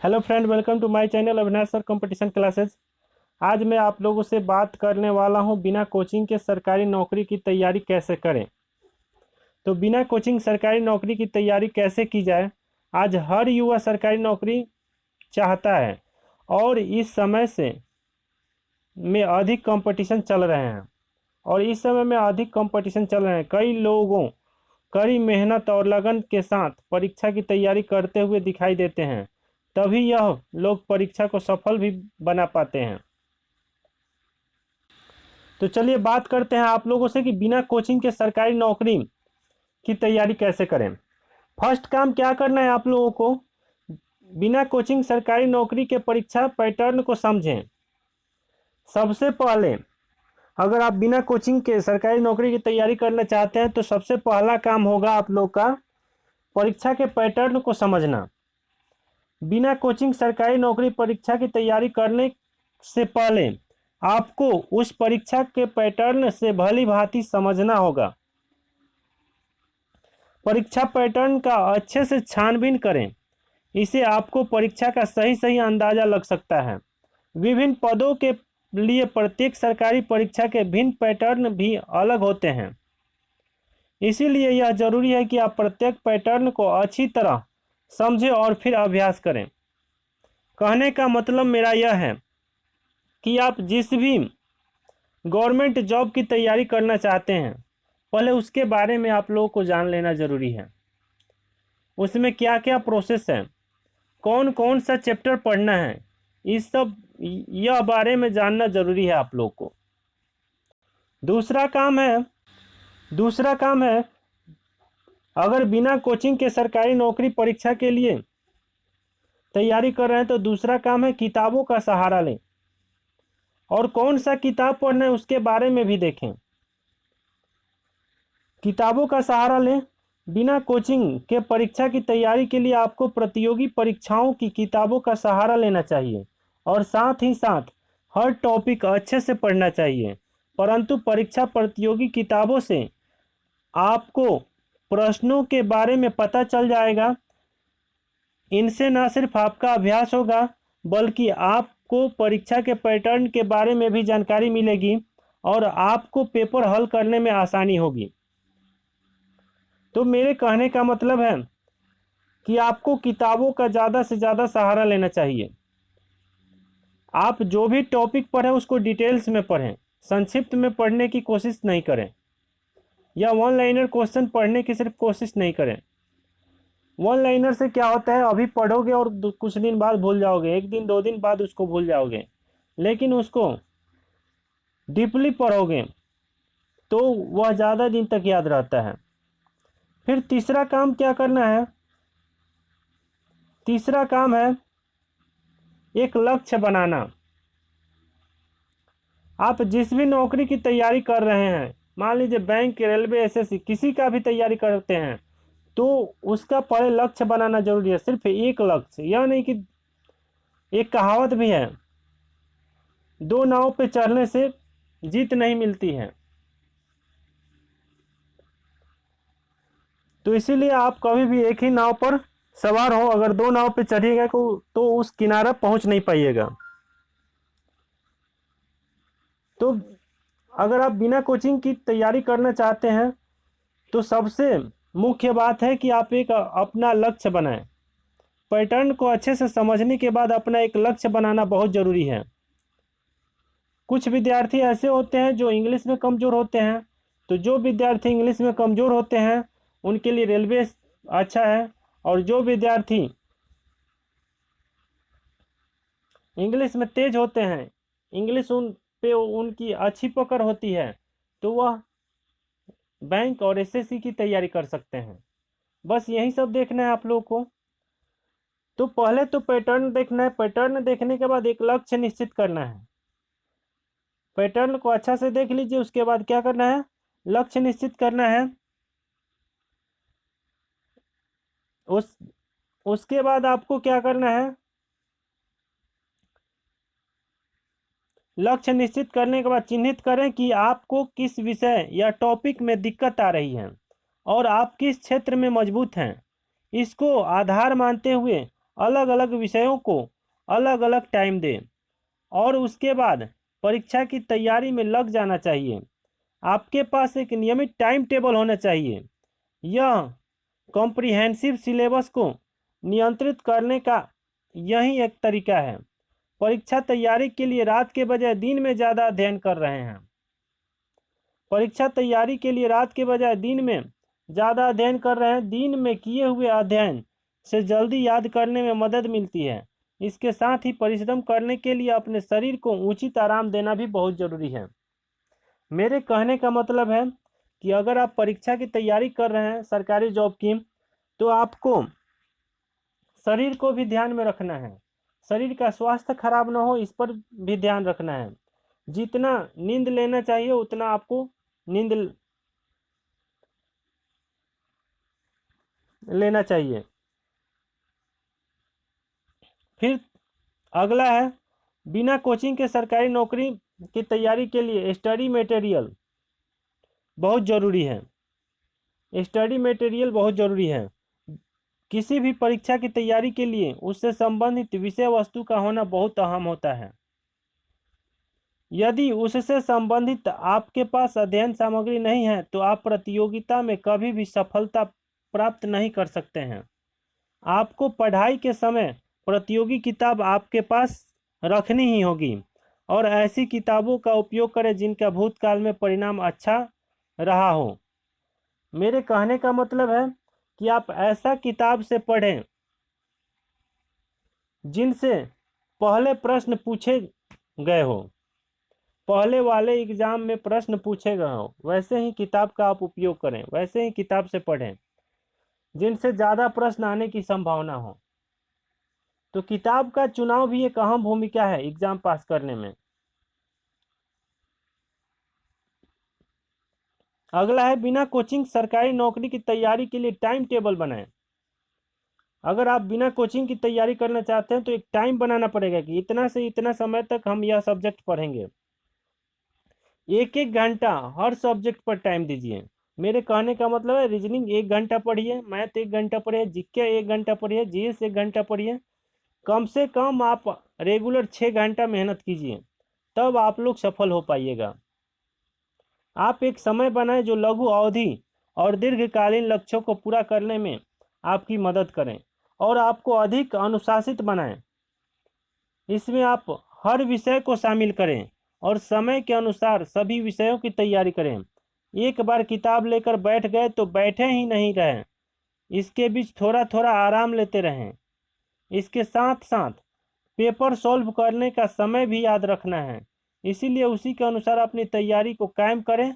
Hello friend, welcome to my channel Avinash sir competition classes. आज मैं आप लोगों से बात करने वाला हूं बिना कोचिंग के सरकारी नौकरी की तैयारी कैसे करें। तो बिना कोचिंग सरकारी नौकरी की तैयारी कैसे की जाए। आज हर युवा सरकारी नौकरी चाहता है और इस समय से में अधिक कंपटीशन चल रहे हैं और इस समय में अधिक कंपटीशन चल रहे हैं। कई लोगों कड़ी मेहनत और लगन के साथ परीक्षा की तैयारी करते हुए दिखाई देते हैं, तभी यह लोग परीक्षा को सफल भी बना पाते हैं। तो चलिए बात करते हैं आप लोगों से कि बिना कोचिंग के सरकारी नौकरी की तैयारी कैसे करें। फर्स्ट काम क्या करना है आप लोगों को, बिना कोचिंग सरकारी नौकरी के परीक्षा पैटर्न को समझें। सबसे पहले अगर आप बिना कोचिंग के सरकारी नौकरी की तैयारी करना चाहते हैं तो सबसे पहला काम होगा आप लोग का परीक्षा के पैटर्न को समझना। बिना कोचिंग सरकारी नौकरी परीक्षा की तैयारी करने से पहले आपको उस परीक्षा के पैटर्न से भली भांति समझना होगा। परीक्षा पैटर्न का अच्छे से छानबीन करें, इसे आपको परीक्षा का सही अंदाजा लग सकता है। विभिन्न पदों के लिए प्रत्येक सरकारी परीक्षा के भिन्न पैटर्न भी अलग होते हैं, इसीलिए यह जरूरी है कि आप प्रत्येक पैटर्न को अच्छी तरह समझें और फिर अभ्यास करें। कहने का मतलब मेरा यह है कि आप जिस भी गवर्नमेंट जॉब की तैयारी करना चाहते हैं पहले उसके बारे में आप लोगों को जान लेना ज़रूरी है। उसमें क्या क्या प्रोसेस है, कौन कौन सा चैप्टर पढ़ना है, इस सब यह बारे में जानना ज़रूरी है आप लोग को। दूसरा काम है अगर बिना कोचिंग के सरकारी नौकरी परीक्षा के लिए तैयारी कर रहे हैं तो दूसरा काम है किताबों का सहारा लें और कौन सा किताब पढ़ना है उसके बारे में भी देखें। किताबों का सहारा लें। बिना कोचिंग के परीक्षा की तैयारी के लिए आपको प्रतियोगी परीक्षाओं की किताबों का सहारा लेना चाहिए और साथ ही साथ हर टॉपिक अच्छे से पढ़ना चाहिए। परंतु परीक्षा प्रतियोगी किताबों से आपको प्रश्नों के बारे में पता चल जाएगा। इनसे न सिर्फ आपका अभ्यास होगा बल्कि आपको परीक्षा के पैटर्न के बारे में भी जानकारी मिलेगी और आपको पेपर हल करने में आसानी होगी। तो मेरे कहने का मतलब है कि आपको किताबों का ज़्यादा से ज़्यादा सहारा लेना चाहिए। आप जो भी टॉपिक पढ़ें उसको डिटेल्स में पढ़ें, संक्षिप्त में पढ़ने की कोशिश नहीं करें या वन लाइनर क्वेश्चन पढ़ने की सिर्फ कोशिश नहीं करें। वन लाइनर से क्या होता है, अभी पढ़ोगे और कुछ दिन बाद भूल जाओगे, एक दिन दो दिन बाद उसको भूल जाओगे, लेकिन उसको डीपली पढ़ोगे तो वह ज़्यादा दिन तक याद रहता है। फिर तीसरा काम क्या करना है, तीसरा काम है एक लक्ष्य बनाना। आप जिस भी नौकरी की तैयारी कर रहे हैं, मान लीजिए बैंक, रेलवे, एसएससी, किसी का भी तैयारी करते हैं तो उसका पहले लक्ष्य बनाना जरूरी है। सिर्फ एक लक्ष्य, यह नहीं कि एक कहावत भी है, दो नाव पे चढ़ने से जीत नहीं मिलती है। तो इसीलिए आप कभी भी एक ही नाव पर सवार हो, अगर दो नाव पे चढ़िएगा तो उस किनारा पहुंच नहीं पाइएगा। तो अगर आप बिना कोचिंग की तैयारी करना चाहते हैं तो सबसे मुख्य बात है कि आप एक अपना लक्ष्य बनाएं। पैटर्न को अच्छे से समझने के बाद अपना एक लक्ष्य बनाना बहुत ज़रूरी है। कुछ विद्यार्थी ऐसे होते हैं जो इंग्लिश में कमज़ोर होते हैं, तो जो विद्यार्थी इंग्लिश में कमज़ोर होते हैं उनके लिए रेलवे अच्छा है, और जो विद्यार्थी इंग्लिश में तेज होते हैं, इंग्लिश उन पे उनकी अच्छी पकड़ होती है, तो वह बैंक और एसएससी की तैयारी कर सकते हैं। बस यही सब देखना है आप लोग को। तो पहले तो पैटर्न देखना है, पैटर्न देखने के बाद एक लक्ष्य निश्चित करना है। पैटर्न को अच्छा से देख लीजिए, उसके बाद क्या करना है, लक्ष्य निश्चित करना है। उसके बाद आपको क्या करना है, लक्ष्य निश्चित करने के बाद चिन्हित करें कि आपको किस विषय या टॉपिक में दिक्कत आ रही है और आप किस क्षेत्र में मजबूत हैं। इसको आधार मानते हुए अलग अलग विषयों को अलग अलग टाइम दें और उसके बाद परीक्षा की तैयारी में लग जाना चाहिए। आपके पास एक नियमित टाइम टेबल होना चाहिए। यह कॉम्प्रिहेंसिव सिलेबस को नियंत्रित करने का यही एक तरीका है। परीक्षा तैयारी के लिए रात के बजाय दिन में ज़्यादा अध्ययन कर रहे हैं। परीक्षा तैयारी के लिए रात के बजाय दिन में ज़्यादा अध्ययन कर रहे हैं। दिन में किए हुए अध्ययन से जल्दी याद करने में मदद मिलती है। इसके साथ ही परिश्रम करने के लिए अपने शरीर को उचित आराम देना भी बहुत ज़रूरी है। मेरे कहने का मतलब है कि अगर आप परीक्षा की तैयारी कर रहे हैं सरकारी जॉब की, तो आपको शरीर को भी ध्यान में रखना है। शरीर का स्वास्थ्य खराब ना हो, इस पर भी ध्यान रखना है। जितना नींद लेना चाहिए उतना आपको नींद लेना चाहिए। फिर अगला है, बिना कोचिंग के सरकारी नौकरी की तैयारी के लिए स्टडी मटेरियल बहुत ज़रूरी है। स्टडी मटेरियल बहुत ज़रूरी है। किसी भी परीक्षा की तैयारी के लिए उससे संबंधित विषय वस्तु का होना बहुत अहम होता है। यदि उससे संबंधित आपके पास अध्ययन सामग्री नहीं है तो आप प्रतियोगिता में कभी भी सफलता प्राप्त नहीं कर सकते हैं। आपको पढ़ाई के समय प्रतियोगी किताब आपके पास रखनी ही होगी और ऐसी किताबों का उपयोग करें जिनका भूतकाल में परिणाम अच्छा रहा हो। मेरे कहने का मतलब है कि आप ऐसा किताब से पढ़ें जिनसे पहले प्रश्न पूछे गए हो, पहले वाले एग्जाम में प्रश्न पूछे गए हो, वैसे ही किताब का आप उपयोग करें, वैसे ही किताब से पढ़ें जिनसे ज़्यादा प्रश्न आने की संभावना हो। तो किताब का चुनाव भी एक अहम भूमिका है एग्जाम पास करने में। अगला है, बिना कोचिंग सरकारी नौकरी की तैयारी के लिए टाइम टेबल बनाएं। अगर आप बिना कोचिंग की तैयारी करना चाहते हैं तो एक टाइम बनाना पड़ेगा कि इतना से इतना समय तक हम यह सब्जेक्ट पढ़ेंगे। एक एक घंटा हर सब्जेक्ट पर टाइम दीजिए। मेरे कहने का मतलब है, रीजनिंग 1 घंटा पढ़िए, मैथ 1 घंटा पढ़िए, जीके 1 घंटा पढ़िए, जीएस 1 घंटा पढ़िए। कम से कम आप रेगुलर 6 घंटा मेहनत कीजिए, तब आप लोग सफल हो पाइएगा। आप एक समय बनाएं जो लघु अवधि और दीर्घकालीन लक्ष्यों को पूरा करने में आपकी मदद करें और आपको अधिक अनुशासित बनाएं। इसमें आप हर विषय को शामिल करें और समय के अनुसार सभी विषयों की तैयारी करें। एक बार किताब लेकर बैठ गए तो बैठे ही नहीं रहें, इसके बीच थोड़ा थोड़ा आराम लेते रहें। इसके साथ साथ पेपर सॉल्व करने का समय भी याद रखना है, इसीलिए उसी के अनुसार अपनी तैयारी को कायम करें।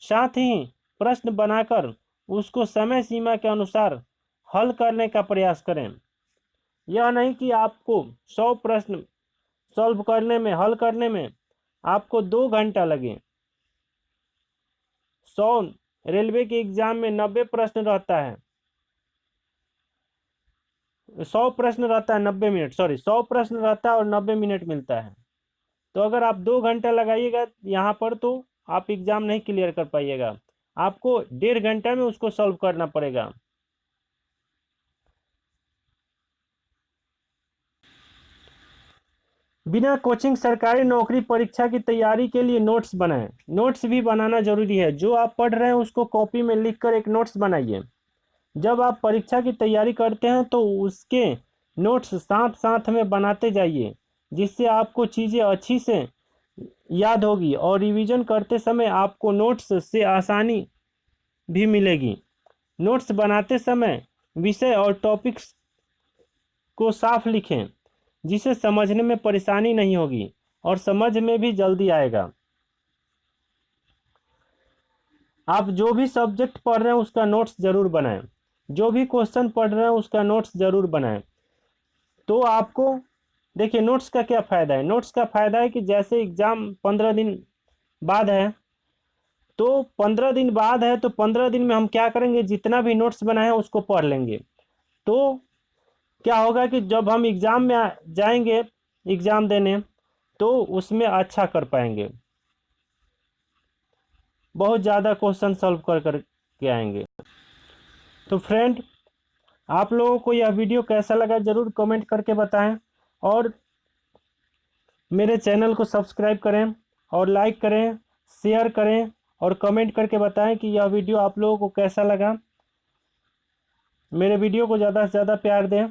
साथ ही प्रश्न बनाकर उसको समय सीमा के अनुसार हल करने का प्रयास करें। यह नहीं कि आपको 100 प्रश्न सॉल्व करने में, हल करने में आपको 2 घंटा लगे। 100 रेलवे के एग्जाम में 90 प्रश्न रहता है, 100 प्रश्न रहता है 90 मिनट, 100 प्रश्न रहता है और 90 मिनट मिलता है। तो अगर आप 2 घंटा लगाइएगा यहाँ पर तो आप एग्जाम नहीं क्लियर कर पाइएगा, आपको 1.5 घंटा में उसको सॉल्व करना पड़ेगा। बिना कोचिंग सरकारी नौकरी परीक्षा की तैयारी के लिए नोट्स बनाएं। नोट्स भी बनाना जरूरी है। जो आप पढ़ रहे हैं उसको कॉपी में लिखकर एक नोट्स बनाइए। जब आप परीक्षा की तैयारी करते हैं तो उसके नोट्स साथ साथ में बनाते जाइए, जिससे आपको चीज़ें अच्छी से याद होगी और रिवीजन करते समय आपको नोट्स से आसानी भी मिलेगी। नोट्स बनाते समय विषय और टॉपिक्स को साफ लिखें, जिसे समझने में परेशानी नहीं होगी और समझ में भी जल्दी आएगा। आप जो भी सब्जेक्ट पढ़ रहे हैं उसका नोट्स ज़रूर बनाएं, जो भी क्वेश्चन पढ़ रहे हैं उसका नोट्स ज़रूर बनाएं। तो आपको देखिए, नोट्स का क्या फ़ायदा है। नोट्स का फ़ायदा है कि जैसे एग्ज़ाम 15 दिन बाद है, तो 15 दिन बाद है तो 15 दिन में हम क्या करेंगे, जितना भी नोट्स बनाए हैं उसको पढ़ लेंगे। तो क्या होगा कि जब हम एग्ज़ाम में जाएंगे एग्ज़ाम देने, तो उसमें अच्छा कर पाएंगे, बहुत ज़्यादा क्वेश्चन सॉल्व कर कर के आएंगे। तो फ्रेंड, आप लोगों को यह वीडियो कैसा लगा ज़रूर कमेंट करके बताएं और मेरे चैनल को सब्सक्राइब करें और लाइक करें, शेयर करें और कमेंट करके बताएं कि यह वीडियो आप लोगों को कैसा लगा। मेरे वीडियो को ज़्यादा से ज़्यादा प्यार दें।